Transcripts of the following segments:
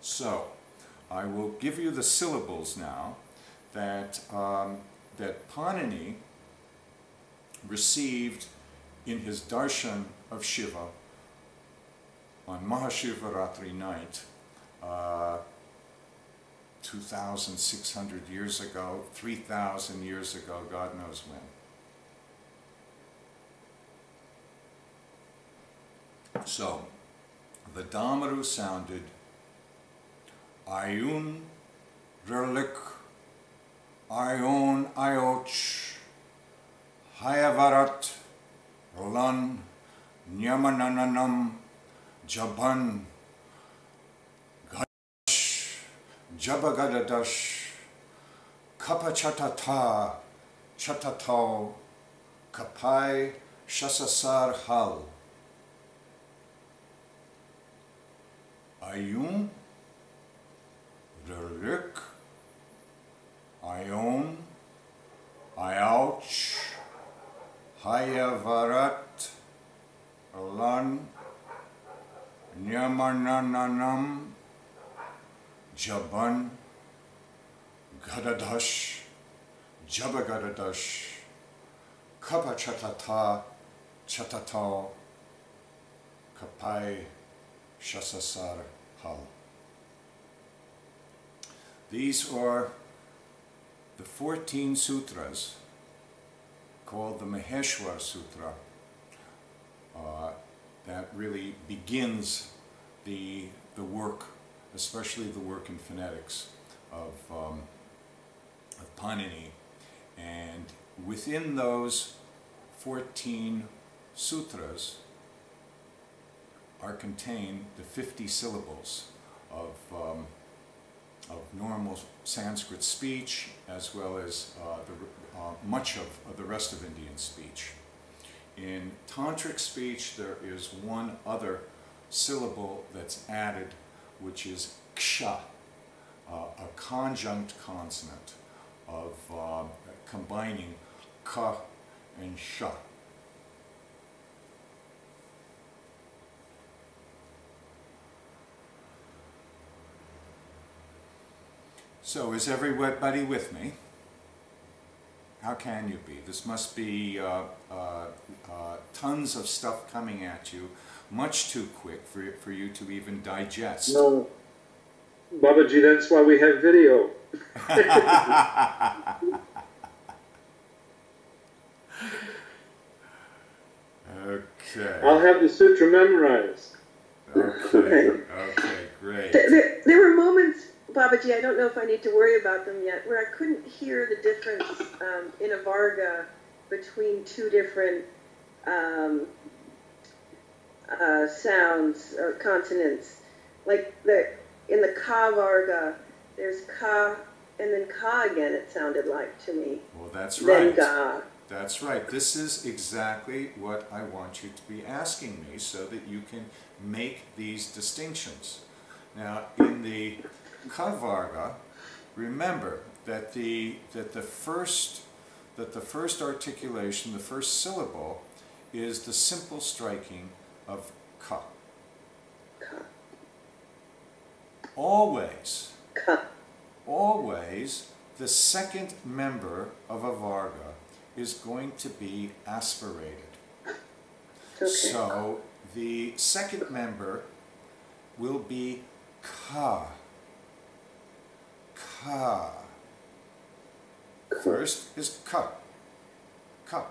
So, I will give you the syllables now that, that Panini received in his Darshan of Shiva on Maha Shivaratri night, 2,600 years ago, 3,000 years ago, God knows when. So, the Damaru sounded Ayun, Relik, Ayon, Ayoch, Hayavarat, Rolan, Nyamanananam, Jaban, Gadash, Jabagadadash, Kapachatata, Chatatao, Kapai, Shasasar Hal. Ayun, Relik, Ayon, Ayouch, Hayavarat, Alan, Nyamanananam, Jaban, Gadadash, Jabagadadash, Kapachatata, Chatatao, Kapai, Shasasar Hal. These are the 14 sutras called the Maheshwara Sutra that really begins the work, especially the work in phonetics of Panini. And within those 14 sutras are contained the 50 syllables of normal Sanskrit speech, as well as much of the rest of Indian speech. In Tantric speech, there is one other syllable that's added, which is Ksha, a conjunct consonant of combining Ka and Sha. So is everybody with me? How can you be? This must be tons of stuff coming at you, much too quick for you to even digest. No, Babaji, that's why we have video. Okay. I'll have the sutra memorized. Okay, okay, great. There were moments, Babaji, I don't know if I need to worry about them yet, where I couldn't hear the difference in a Varga between two different sounds or consonants. Like in the Ka Varga, there's Ka and then Ka again, it sounded like to me. Well, that's right. Then Ga. That's right. This is exactly what I want you to be asking me so that you can make these distinctions. Now, in the Ka Varga, remember that the first articulation, the first syllable, is the simple striking of Ka. Ka. Always, Ka. always, the second member of a Varga is going to be aspirated. Okay. So the second member will be Ka. Ka. First is Ka. Ka.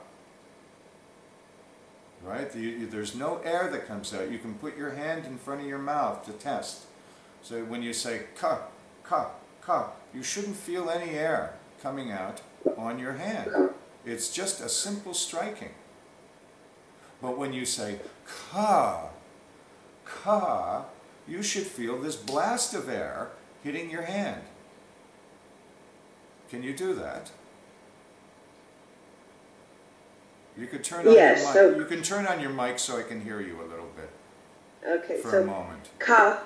Right? There's no air that comes out. You can put your hand in front of your mouth to test. So when you say Ka, Ka, Ka, you shouldn't feel any air coming out on your hand. It's just a simple striking. But when you say Ka, Ka, you should feel this blast of air hitting your hand. Can you do that? You could turn on your mic. So you can turn on your mic so I can hear you a little bit. Okay, for so a moment. Ka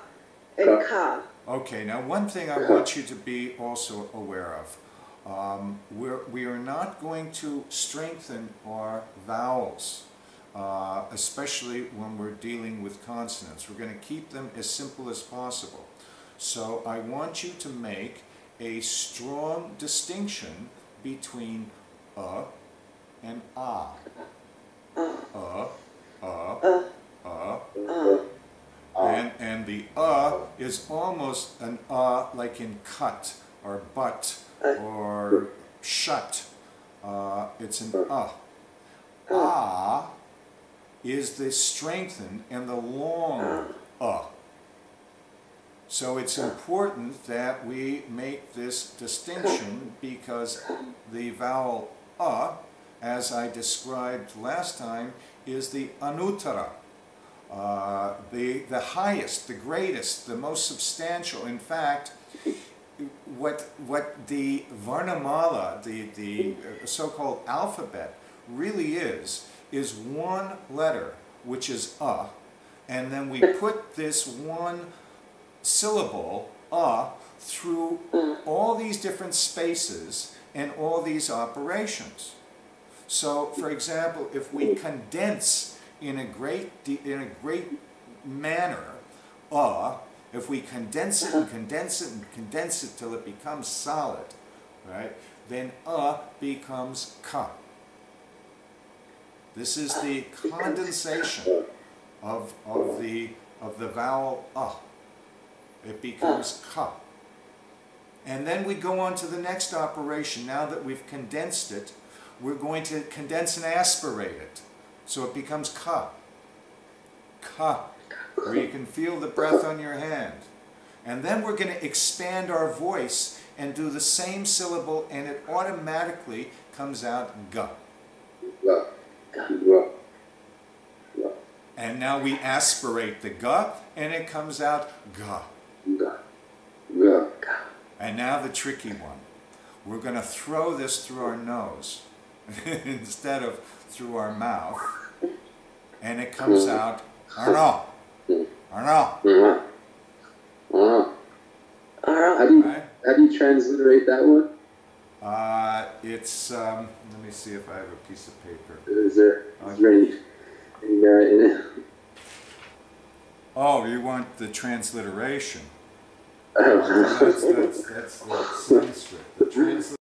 and Ka. Okay, now one thing I want you to be also aware of. We are not going to strengthen our vowels, especially when we're dealing with consonants. We're going to keep them as simple as possible. So I want you to make a strong distinction between and ah. And the is almost an like in cut or but or shut. It's an Ah is the strengthened and the long So it's important that we make this distinction because the vowel as I described last time, is the anuttara, the highest, the greatest, the most substantial. In fact, what the Varnamala, the so-called alphabet, really is one letter, which is and then we put this one syllable, through all these different spaces and all these operations. So, for example, if we condense in a great manner, if we condense it and condense it and condense it till it becomes solid, right? Then becomes ka. This is the condensation of the vowel It becomes ka. And then we go on to the next operation. Now that we've condensed it, we're going to condense and aspirate it. So it becomes ka. Ka. Where you can feel the breath on your hand. And then we're going to expand our voice and do the same syllable, and it automatically comes out ga. And now we aspirate the ga, and it comes out ga. And now the tricky one. We're going to throw this through our nose instead of through our mouth, and it comes out Arno. Arno. How do you transliterate that one? It's let me see if I have a piece of paper. Is there any merit in it? Oh, you want the transliteration? That's the Sanskrit. The transliteration.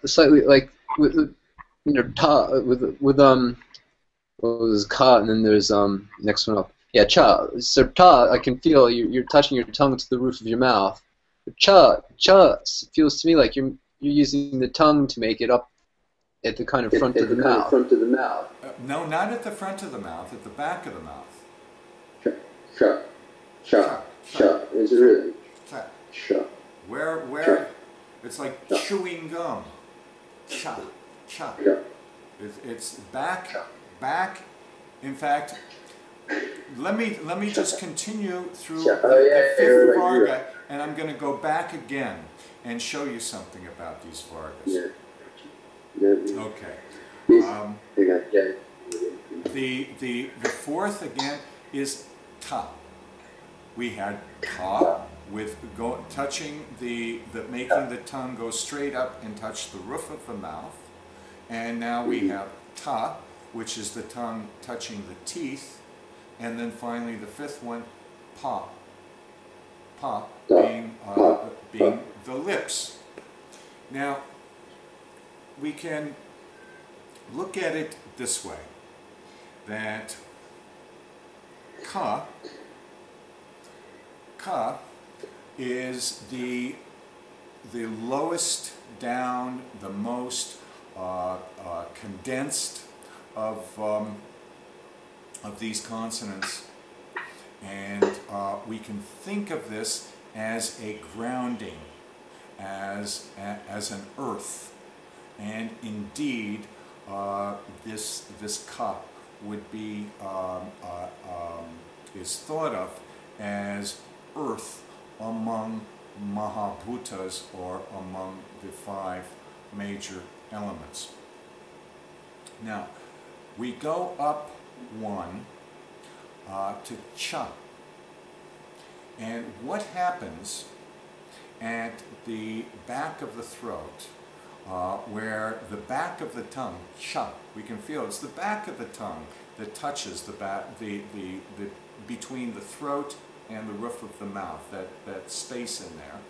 Slightly like with ta with what was ka, and then there's next one up Yeah, cha. So ta, I can feel you're touching your tongue to the roof of your mouth. But cha feels to me like you're using the tongue to make it up at the kind of front of the mouth. No, not at the front of the mouth, at the back of the mouth. Cha. Is it really? Cha. Where? It's like chewing gum. Cha. It's back. In fact, let me just continue through the fifth varga, and I'm going to go back again and show you something about these vargas. Okay. The fourth again is ta. We had ta with touching making the tongue go straight up and touch the roof of the mouth, and now we have ta, which is the tongue touching the teeth, and then finally the fifth one, pa. Pa being the lips. Now we can look at it this way, that ka is the lowest down, the most condensed of these consonants, and we can think of this as a grounding, as an earth, and indeed this ka would be is thought of as earth among Mahabhutas, or among the 5 major elements. Now, we go up 1 to cha. And what happens at the back of the throat, where the back of the tongue, cha, we can feel it's the back of the tongue that touches the between the throat and the roof of the mouth, that space in there.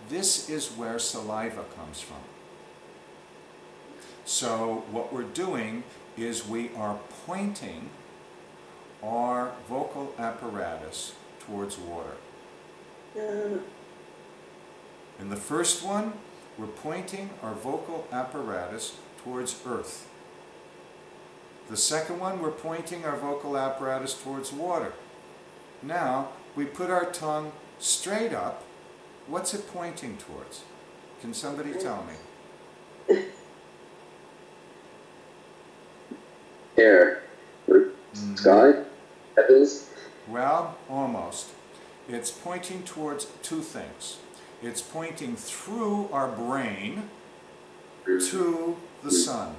This is where saliva comes from. So what we're doing is we are pointing our vocal apparatus towards water. In the first one, we're pointing our vocal apparatus towards earth. The second one, we're pointing our vocal apparatus towards water. Now, we put our tongue straight up. What's it pointing towards? Can somebody tell me? Air. Sky? Heavens? Well, almost. It's pointing towards 2 things. It's pointing through our brain to the sun.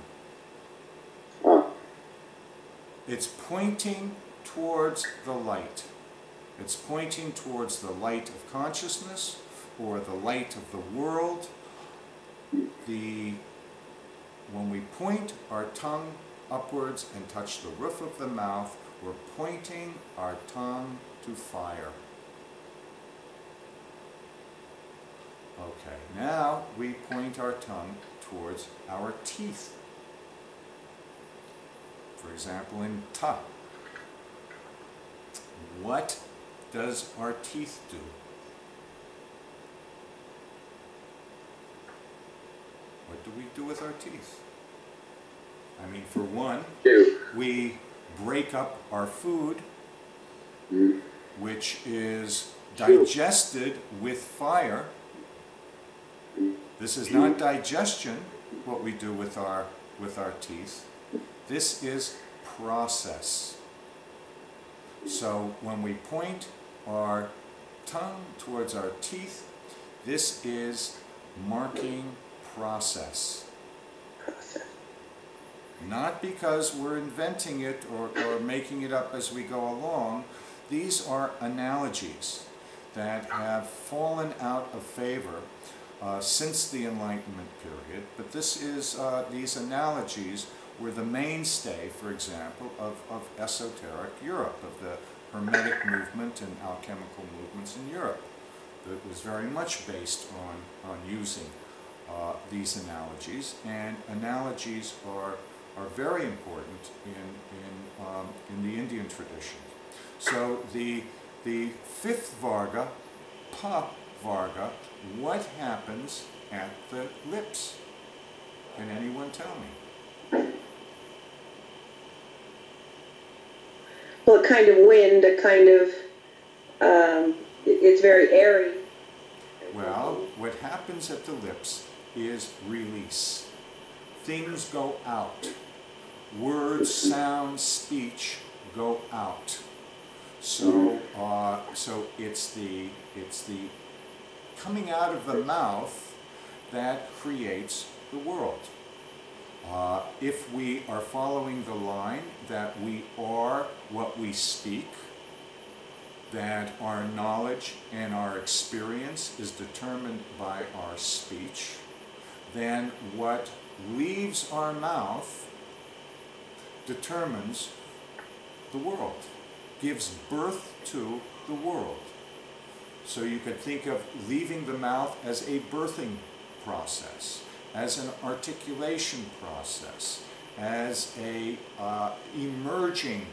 It's pointing towards the light. It's pointing towards the light of consciousness, or the light of the world. When we point our tongue upwards and touch the roof of the mouth, we're pointing our tongue to fire. Okay, now we point our tongue towards our teeth. For example, in ta. What does our teeth do? What do we do with our teeth? I mean, for one, we break up our food, which is digested with fire. This is not digestion, what we do with our teeth. This is process. So when we point our tongue towards our teeth, this is marking process. Not because we're inventing it or making it up as we go along. These are analogies that have fallen out of favor since the Enlightenment period, but these analogies were the mainstay, for example, of esoteric Europe, of the Hermetic movement and alchemical movements in Europe. That was very much based on using these analogies, and analogies are very important in the Indian tradition. So the fifth Varga, Pa Varga, what happens at the lips? Can anyone tell me? Well, a kind of wind, a kind of, it's very airy. Well, what happens at the lips is release. Things go out. Words, sounds, speech go out. So, so it's the coming out of the mouth that creates the world. If we are following the line that we are what we speak, that our knowledge and our experience is determined by our speech, then what leaves our mouth determines the world, gives birth to the world. So you could think of leaving the mouth as a birthing process, as an articulation process, as a emerging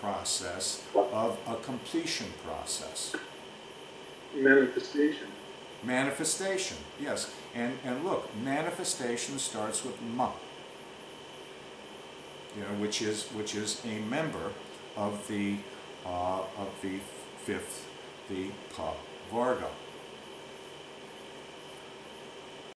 process of a completion process. Manifestation. Manifestation, yes. And look, manifestation starts with ma, which is a member of the fifth, the Pa Varga.